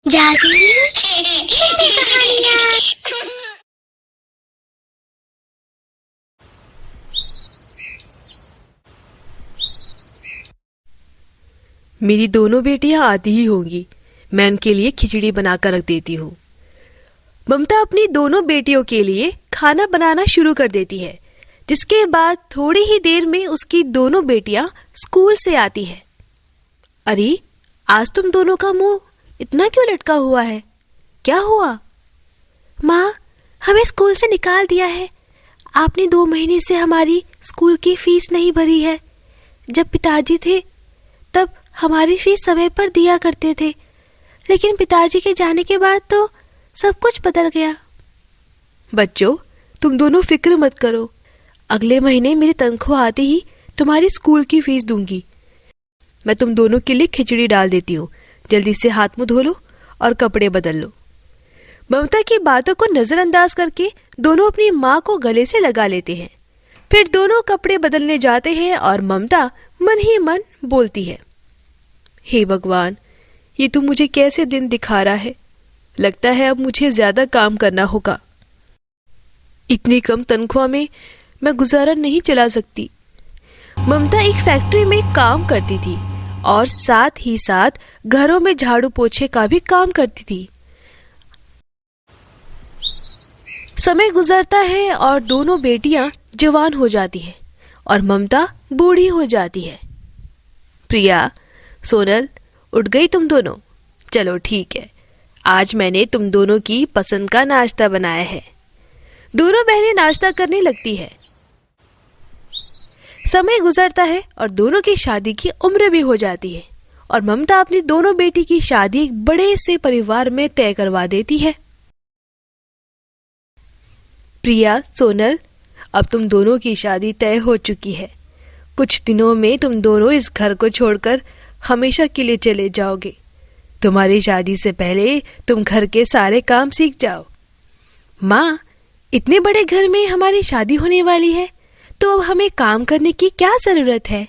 जादू हिंदी कहानियाँ। मेरी दोनों बेटियां आती ही होंगी। मैं उनके लिए खिचड़ी बनाकर रख देती हूँ। ममता अपनी दोनों बेटियों के लिए खाना बनाना शुरू कर देती है, जिसके बाद थोड़ी ही देर में उसकी दोनों बेटियां स्कूल से आती है। अरे, आज तुम दोनों का मुंह इतना क्यों लटका हुआ है? क्या हुआ? माँ, हमें स्कूल से निकाल दिया है। आपने 2 महीने से हमारी स्कूल की फीस नहीं भरी है। जब पिताजी थे तब हमारी फीस समय पर दिया करते थे, लेकिन पिताजी के जाने के बाद तो सब कुछ बदल गया। बच्चों, तुम दोनों फिक्र मत करो। अगले महीने मेरी तनख्वाह आते ही तुम्हारी स्कूल की फीस दूंगी। मैं तुम दोनों के लिए खिचड़ी डाल देती हूँ। जल्दी से हाथ मुंह धो लो और कपड़े बदल लो। ममता की बातों को नजरअंदाज करके दोनों अपनी माँ को गले से लगा लेते हैं। फिर दोनों कपड़े बदलने जाते हैं और ममता मन ही मन बोलती है, हे भगवान, ये तुम मुझे कैसे दिन दिखा रहा है। लगता है अब मुझे ज्यादा काम करना होगा। इतनी कम तनख्वाह में मैं गुजारा नहीं चला सकती। ममता एक फैक्ट्री में काम करती थी और साथ ही साथ घरों में झाड़ू पोछे का भी काम करती थी। समय गुजरता है और दोनों बेटियां जवान हो जाती है और ममता बूढ़ी हो जाती है। प्रिया, सोनल, उठ गई तुम दोनों? चलो ठीक है, आज मैंने तुम दोनों की पसंद का नाश्ता बनाया है। दोनों बहनें नाश्ता करने लगती है। समय गुजरता है और दोनों की शादी की उम्र भी हो जाती है और ममता अपनी दोनों बेटी की शादी एक बड़े से परिवार में तय करवा देती है। प्रिया, सोनल, अब तुम दोनों की शादी तय हो चुकी है। कुछ दिनों में तुम दोनों इस घर को छोड़कर हमेशा के लिए चले जाओगे। तुम्हारी शादी से पहले तुम घर के सारे काम सीख जाओ। माँ, इतने बड़े घर में हमारी शादी होने वाली है, तो अब हमें काम करने की क्या जरूरत है?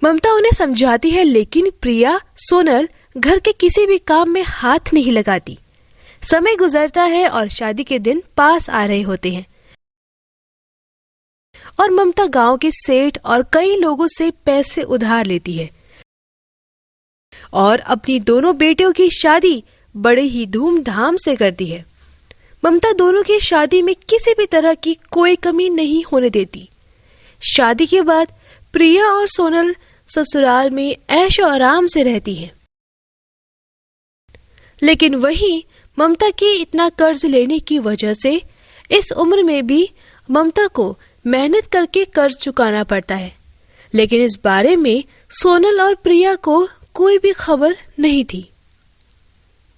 ममता उन्हें समझाती है, लेकिन प्रिया, सोनल घर के किसी भी काम में हाथ नहीं लगाती। समय गुजरता है और शादी के दिन पास आ रहे होते हैं और ममता गांव के सेठ और कई लोगों से पैसे उधार लेती है और अपनी दोनों बेटियों की शादी बड़े ही धूमधाम से करती है। ममता दोनों की शादी में किसी भी तरह की कोई कमी नहीं होने देती। शादी के बाद प्रिया और सोनल ससुराल में ऐशो आराम से रहती हैं। लेकिन वहीं ममता के इतना कर्ज लेने की वजह से इस उम्र में भी ममता को मेहनत करके कर्ज चुकाना पड़ता है। लेकिन इस बारे में सोनल और प्रिया को कोई भी खबर नहीं थी।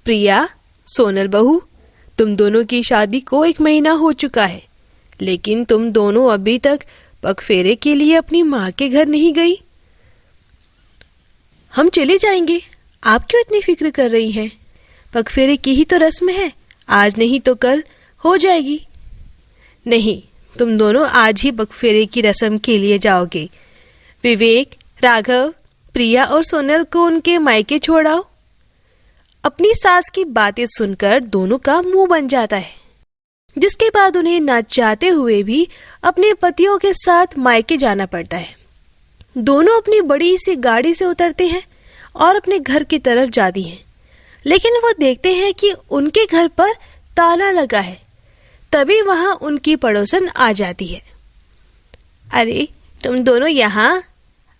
प्रिया, सोनल बहू, तुम दोनों की शादी को 1 महीना हो चुका है, लेकिन तुम दोनों अभी तक पगफेरे के लिए अपनी माँ के घर नहीं गई। हम चले जाएंगे, आप क्यों इतनी फिक्र कर रही हैं? पगफेरे की ही तो रस्म है, आज नहीं तो कल हो जाएगी। नहीं, तुम दोनों आज ही पगफेरे की रस्म के लिए जाओगे। विवेक, राघव, प्रिया और सोनल को उनके मायके छोड़ाओ। अपनी सास की बातें सुनकर दोनों का मुंह बन जाता है, जिसके बाद उन्हें ना चाहते हुए भी अपने पतियों के साथ मायके जाना पड़ता है। दोनों अपनी बड़ी सी गाड़ी से उतरते हैं और अपने घर की तरफ जाती हैं, लेकिन वो देखते हैं कि उनके घर पर ताला लगा है। तभी वहां उनकी पड़ोसन आ जाती है। अरे, तुम दोनों यहाँ?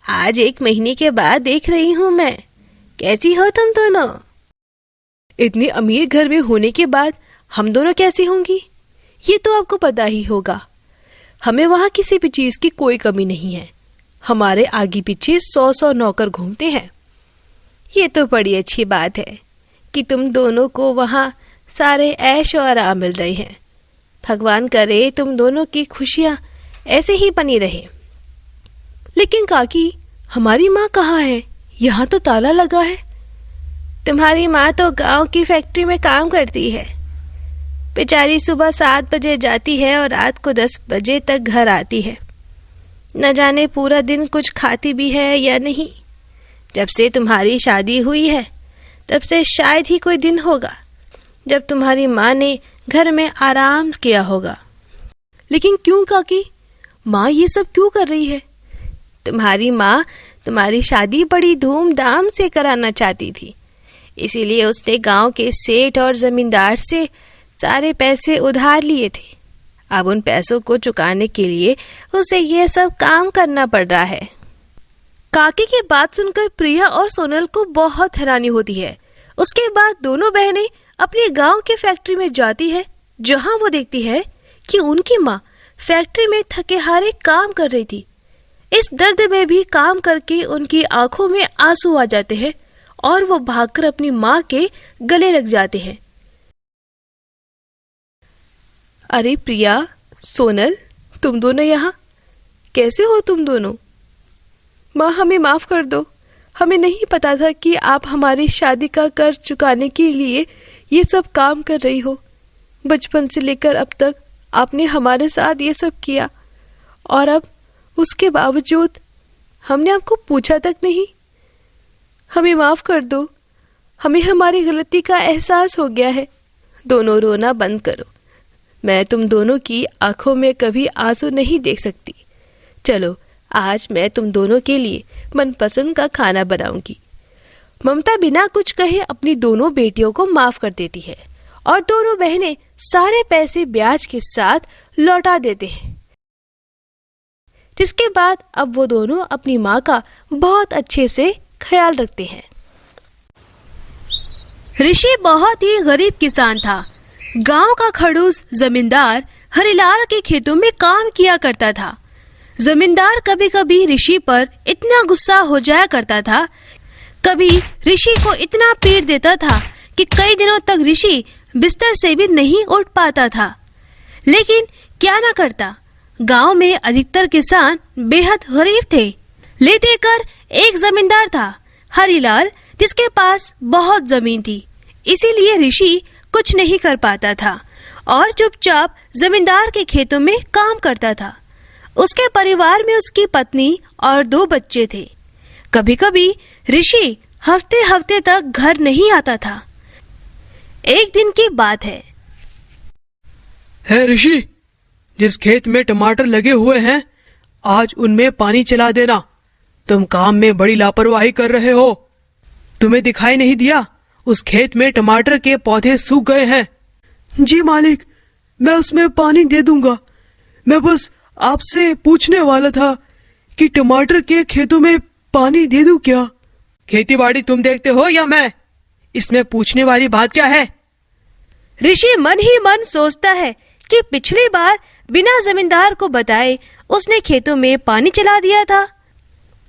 आज 1 महीने के बाद देख रही हूँ मैं। कैसी हो तुम दोनों? इतनी अमीर घर में होने के बाद हम दोनों कैसी होंगी, ये तो आपको पता ही होगा। हमें वहाँ किसी भी चीज की कोई कमी नहीं है। हमारे आगे पीछे 100 नौकर घूमते हैं। ये तो बड़ी अच्छी बात है कि तुम दोनों को वहाँ सारे ऐश और आराम मिल रहे हैं। भगवान करे तुम दोनों की खुशियाँ ऐसे ही बनी रहे। लेकिन काकी, हमारी माँ कहाँ है? यहाँ तो ताला लगा है। तुम्हारी माँ तो गांव की फैक्ट्री में काम करती है। बेचारी सुबह 7 बजे जाती है और रात को 10 बजे तक घर आती है। न जाने पूरा दिन कुछ खाती भी है या नहीं। जब से तुम्हारी शादी हुई है तब से शायद ही कोई दिन होगा जब तुम्हारी माँ ने घर में आराम किया होगा। लेकिन क्यों काकी, माँ ये सब क्यों कर रही है? तुम्हारी माँ तुम्हारी शादी बड़ी धूमधाम से कराना चाहती थी, इसीलिए उसने गांव के सेठ और जमींदार से सारे पैसे उधार लिए थे। अब उन पैसों को चुकाने के लिए उसे ये सब काम करना पड़ रहा है। काकी की बात सुनकर प्रिया और सोनल को बहुत हैरानी होती है। उसके बाद दोनों बहनें अपने गांव की फैक्ट्री में जाती है, जहां वो देखती है कि उनकी माँ फैक्ट्री में थके हारे काम कर रही थी। इस दर्द में भी काम करके उनकी आंखों में आंसू आ जाते हैं और वो भागकर अपनी माँ के गले लग जाते हैं। अरे प्रिया, सोनल, तुम दोनों यहाँ कैसे हो? तुम दोनों? माँ हमें माफ कर दो, हमें नहीं पता था कि आप हमारी शादी का कर्ज चुकाने के लिए ये सब काम कर रही हो। बचपन से लेकर अब तक आपने हमारे साथ ये सब किया और अब उसके बावजूद हमने आपको पूछा तक नहीं। हमें माफ कर दो, हमें हमारी गलती का एहसास हो गया है। दोनों रोना बंद करो, मैं तुम दोनों की आंखों में कभी आंसू नहीं देख सकती। चलो आज मैं तुम दोनों के लिए मनपसंद का खाना बनाऊंगी। ममता बिना कुछ कहे अपनी दोनों बेटियों को माफ कर देती है और दोनों बहनें सारे पैसे ब्याज के साथ लौटा देते हैं। जिसके बाद अब वो दोनों अपनी माँ का बहुत अच्छे से ख्याल रखते हैं। ऋषि बहुत ही गरीब किसान था। गांव का खड़ूस जमींदार हरिलाल के खेतों में काम किया करता था। जमींदार कभी कभी ऋषि पर इतना गुस्सा हो जाया करता था, कभी ऋषि को इतना पीट देता था कि कई दिनों तक ऋषि बिस्तर से भी नहीं उठ पाता था। लेकिन क्या ना करता, गांव में अधिकतर किसान बेहद गरीब थे। ले देकर एक जमींदार था, हरिलाल, जिसके पास बहुत जमीन थी। इसीलिए ऋषि कुछ नहीं कर पाता था और चुपचाप जमींदार के खेतों में काम करता था। उसके परिवार में उसकी पत्नी और 2 बच्चे थे। कभी कभी ऋषि हफ्ते हफ्ते तक घर नहीं आता था। एक दिन की बात है ऋषि, जिस खेत में टमाटर लगे हुए हैं आज उनमें पानी चला देना। तुम काम में बड़ी लापरवाही कर रहे हो। तुम्हें दिखाई नहीं दिया उस खेत में टमाटर के पौधे सूख गए हैं? जी मालिक, मैं उसमें पानी दे दूंगा। मैं बस आपसे पूछने वाला था कि टमाटर के खेतों में पानी दे दूं क्या? खेती बाड़ी तुम देखते हो या मैं? इसमें पूछने वाली बात क्या है? ऋषि मन ही मन सोचता है कि पिछली बार बिना जमींदार को बताए उसने खेतों में पानी चला दिया था।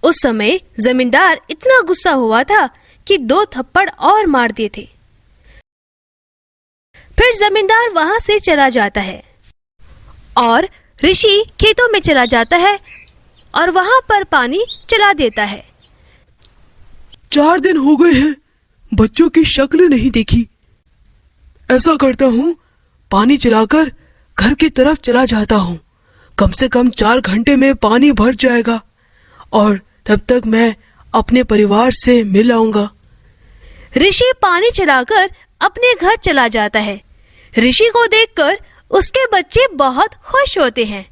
उस समय जमींदार इतना गुस्सा हुआ था कि 2 थप्पड़ और मार दिए थे। फिर जमींदार वहां से चला जाता है और ऋषि खेतों में चला जाता है और वहां पर पानी चला देता है। 4 दिन हो गए हैं, बच्चों की शक्ल नहीं देखी। ऐसा करता हूँ, पानी चलाकर घर की तरफ चला जाता हूँ। कम से कम 4 घंटे में पानी भर जाएगा और तब तक मैं अपने परिवार से मिल आऊंगा। ऋषि पानी चलाकर अपने घर चला जाता है। ऋषि को देखकर उसके बच्चे बहुत खुश होते हैं।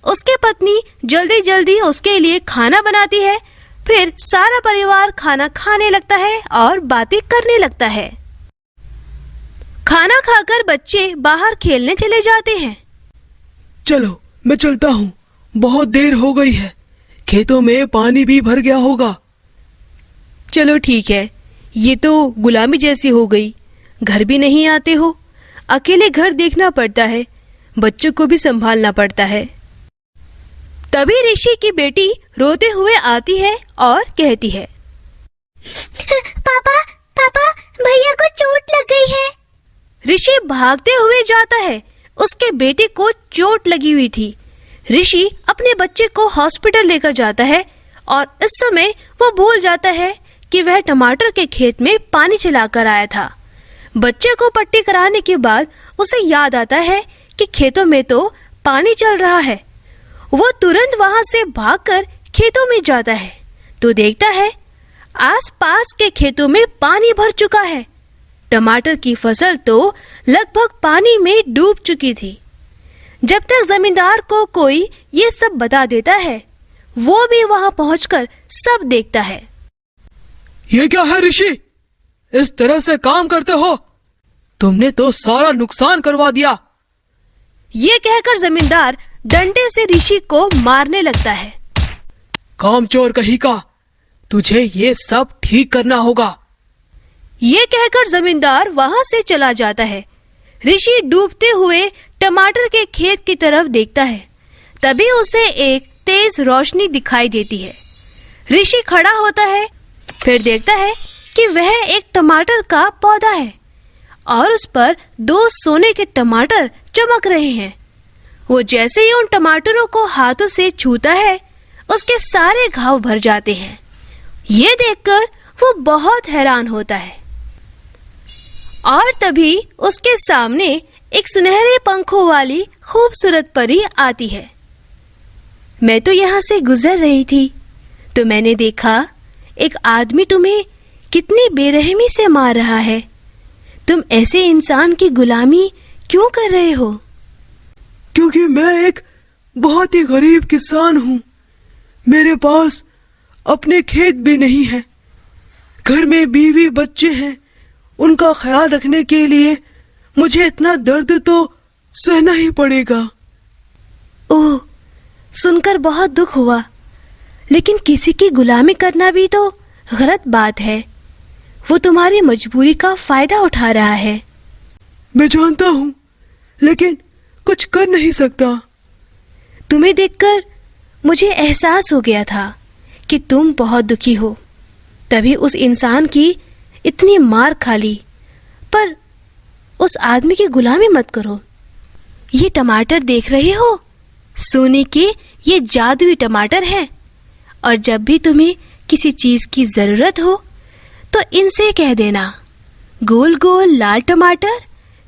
उसकी पत्नी जल्दी जल्दी उसके लिए खाना बनाती है। फिर सारा परिवार खाना खाने लगता है और बातें करने लगता है। खाना खाकर बच्चे बाहर खेलने चले जाते हैं। चलो मैं चलता हूँ, बहुत देर हो गई है। खेतों में पानी भी भर गया होगा। चलो ठीक है, ये तो गुलामी जैसी हो गई। घर भी नहीं आते हो, अकेले घर देखना पड़ता है, बच्चों को भी संभालना पड़ता है। तभी ऋषि की बेटी रोते हुए आती है और कहती है, पापा पापा, भैया को चोट लग गई है। ऋषि भागते हुए जाता है। उसके बेटे को चोट लगी हुई थी। ऋषि अपने बच्चे को हॉस्पिटल लेकर जाता है और इस समय वो भूल जाता है कि वह टमाटर के खेत में पानी चलाकर आया था। बच्चे को पट्टी कराने के बाद उसे याद आता है कि खेतों में तो पानी चल रहा है। वो तुरंत वहां से भागकर खेतों में जाता है तो देखता है आसपास के खेतों में पानी भर चुका है। टमाटर की फसल तो लगभग पानी में डूब चुकी थी। जब तक जमींदार को कोई ये सब बता देता है, वो भी वहां पहुंचकर सब देखता है। ये क्या है ऋषि, इस तरह से काम करते हो? तुमने तो सारा नुकसान करवा दिया। ये कहकर जमींदार डंडे से ऋषि को मारने लगता है। कामचोर कहीं का, तुझे ये सब ठीक करना होगा। ये कहकर जमींदार वहां से चला जाता है। ऋषि डूबते हुए टमाटर के खेत की तरफ देखता है। तभी उसे एक तेज रोशनी दिखाई देती है। ऋषि खड़ा होता है, फिर देखता है कि वह एक टमाटर का पौधा है और उस पर 2 सोने के टमाटर चमक रहे हैं। वो जैसे ही उन टमाटरों को हाथों से छूता है, उसके सारे घाव भर जाते हैं। ये देखकर वो बहुत हैरान होता है और तभी उसके सामने एक सुनहरे पंखों वाली खूबसूरत परी आती है। मैं तो यहाँ से गुजर रही थी तो मैंने देखा एक आदमी तुम्हें कितनी बेरहमी से मार रहा है। तुम ऐसे इंसान की गुलामी क्यों कर रहे हो? क्योंकि मैं एक बहुत ही गरीब किसान हूँ। मेरे पास अपने खेत भी नहीं है। घर में बीवी बच्चे हैं। उनका ख्याल रखने के लिए मुझे इतना दर्द तो सहना ही पड़ेगा। ओह, सुनकर बहुत दुख हुआ। लेकिन किसी की गुलामी करना भी तो गलत बात है। वो तुम्हारी मजबूरी का फायदा उठा रहा है। मैं जानता हूँ, लेकिन कुछ कर नहीं सकता। तुम्हें देखकर मुझे एहसास हो गया था कि तुम बहुत दुखी हो, तभी उस इंसान की इतनी मार खा ली। पर उस आदमी की गुलामी मत करो। ये टमाटर देख रहे हो? सोने के ये जादुई टमाटर हैं और जब भी तुम्हें किसी चीज की जरूरत हो तो इनसे कह देना, गोल गोल लाल टमाटर,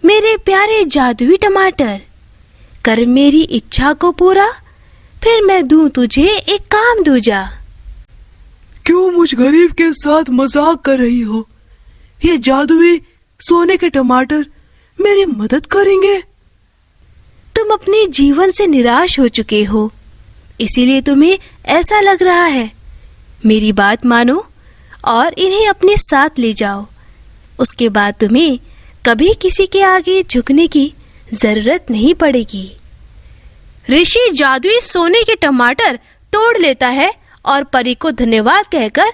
मेरे प्यारे जादुई टमाटर, कर मेरी इच्छा को पूरा, फिर मैं दूं तुझे एक काम दूजा। क्यों मुझ गरीब के साथ मजाक कर रही हो? ये जादुई सोने के टमाटर मेरी मदद करेंगे। तुम अपने जीवन से निराश हो चुके हो, इसीलिए तुम्हें ऐसा लग रहा है। मेरी बात मानो और इन्हें अपने साथ ले जाओ। उसके बाद तुम्हें कभी किसी के आगे झुकने की जरूरत नहीं पड़ेगी। ऋषि जादुई सोने के टमाटर तोड़ लेता है और परी को धन्यवाद कहकर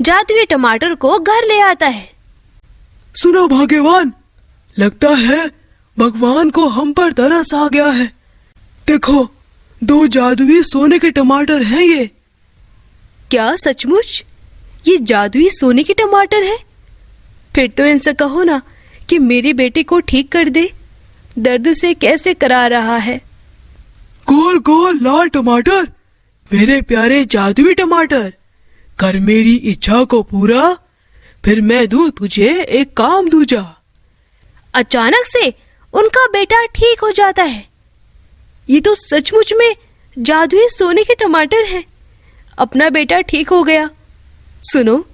जादुई टमाटर को घर ले आता है। सुनो भाग्यवान, लगता है भगवान को हम पर तरस आ गया है। देखो, 2 जादुई सोने के टमाटर हैं ये। क्या सचमुच ये जादुई सोने के टमाटर हैं? फिर तो इनसे कहो ना कि मेरी बेटी को ठीक कर दे। दर्द से कैसे करा रहा है। गोल गोल लाल टमाटर, मेरे प्यारे जादुई टमाटर, कर मेरी इच्छा को पूरा, फिर मैं दूं तुझे एक काम दूजा। अचानक से उनका बेटा ठीक हो जाता है। ये तो सचमुच में जादुई सोने के टमाटर हैं। अपना बेटा ठीक हो गया। सुनो,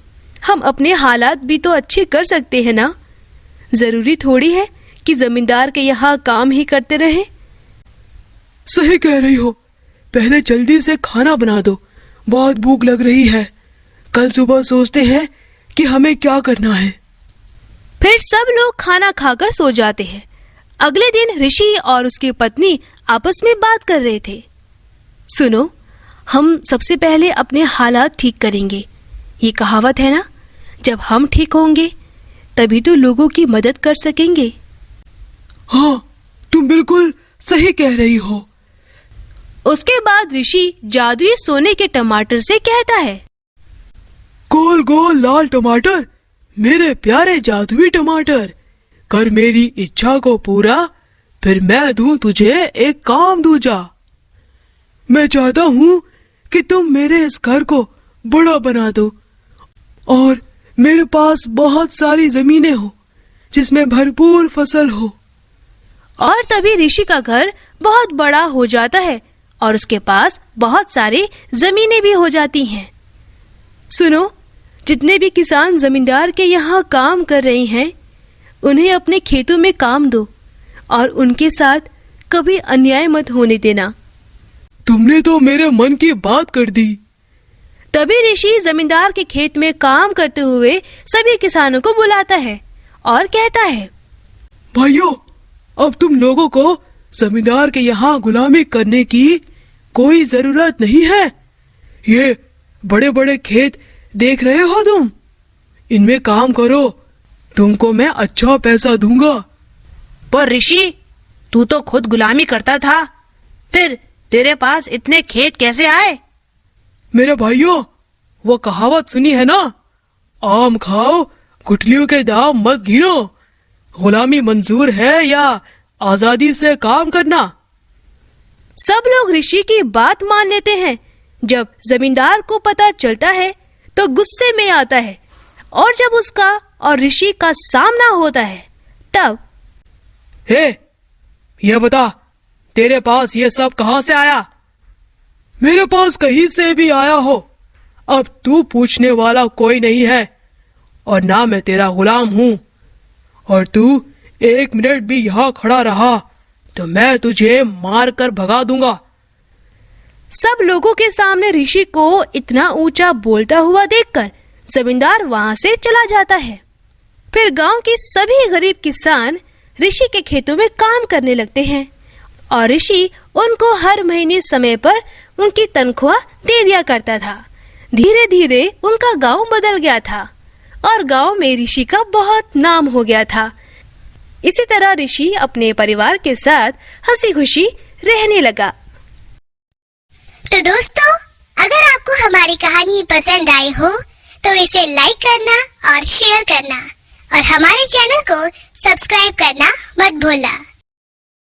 हम अपने हालात भी तो अच्छे कर सकते हैं ना। जरूरी थोड़ी है कि जमींदार के यहाँ काम ही करते रहें। सही कह रही हो। पहले जल्दी से खाना बना दो, बहुत भूख लग रही है। कल सुबह सोचते हैं कि हमें क्या करना है। फिर सब लोग खाना खाकर सो जाते हैं। अगले दिन ऋषि और उसकी पत्नी आपस में बात कर रहे थे। सुनो, हम सबसे पहले अपने हालात ठीक करेंगे। ये कहावत है ना, जब हम ठीक होंगे तभी तो लोगों की मदद कर सकेंगे। हाँ, तुम बिल्कुल सही कह रही हो। उसके बाद ऋषि जादुई सोने के टमाटर से कहता है, गोल गोल लाल टमाटर, मेरे प्यारे जादुई टमाटर, कर मेरी इच्छा को पूरा, फिर मैं दूं तुझे एक काम दूजा। मैं चाहता हूँ कि तुम मेरे इस घर को बड़ा बना दो और मेरे पास बहुत सारी जमीनें हो जिसमें भरपूर फसल हो। और तभी ऋषि का घर बहुत बड़ा हो जाता है और उसके पास बहुत सारी जमीनें भी हो जाती हैं। सुनो, जितने भी किसान जमींदार के यहाँ काम कर रहे हैं, उन्हें अपने खेतों में काम दो और उनके साथ कभी अन्याय मत होने देना। तुमने तो मेरे मन की बात कर दी। तभी ऋषि जमींदार के खेत में काम करते हुए सभी किसानों को बुलाता है और कहता है, भाइयों, अब तुम लोगों को जमींदार के यहाँ गुलामी करने की कोई जरूरत नहीं है। ये बड़े बड़े खेत देख रहे हो तुम, इनमें काम करो, तुमको मैं अच्छा पैसा दूंगा। पर ऋषि, तू तो खुद गुलामी करता था, फिर तेरे पास इतने खेत कैसे आए? मेरे भाइयों, वो कहावत सुनी है ना, आम खाओ गुठलियों के दाम मत गिनो। गुलामी मंजूर है या आजादी से काम करना? सब लोग ऋषि की बात मान लेते हैं। जब जमींदार को पता चलता है तो गुस्से में आता है, और जब उसका और ऋषि का सामना होता है तब, हे, ये बता, तेरे पास ये सब कहाँ से आया? मेरे पास कहीं से भी आया हो, अब तू पूछने वाला कोई नहीं है, और ना मैं तेरा गुलाम हूँ। और तू 1 मिनट भी यहाँ खड़ा रहा तो मैं तुझे मार कर भगा दूंगा। सब लोगों के सामने ऋषि को इतना ऊंचा बोलता हुआ देखकर जमींदार वहां से चला जाता है। फिर गांव के सभी गरीब किसान ऋषि के खेतों में काम करने लगते हैं और ऋषि उनको हर महीने समय पर उनकी तनख्वाह दे दिया करता था। धीरे धीरे उनका गांव बदल गया था और गांव में ऋषि का बहुत नाम हो गया था। इसी तरह ऋषि अपने परिवार के साथ हंसी खुशी रहने लगा। तो दोस्तों, अगर आपको हमारी कहानी पसंद आई हो तो इसे लाइक करना और शेयर करना और हमारे चैनल को सब्सक्राइब करना मत भूलना।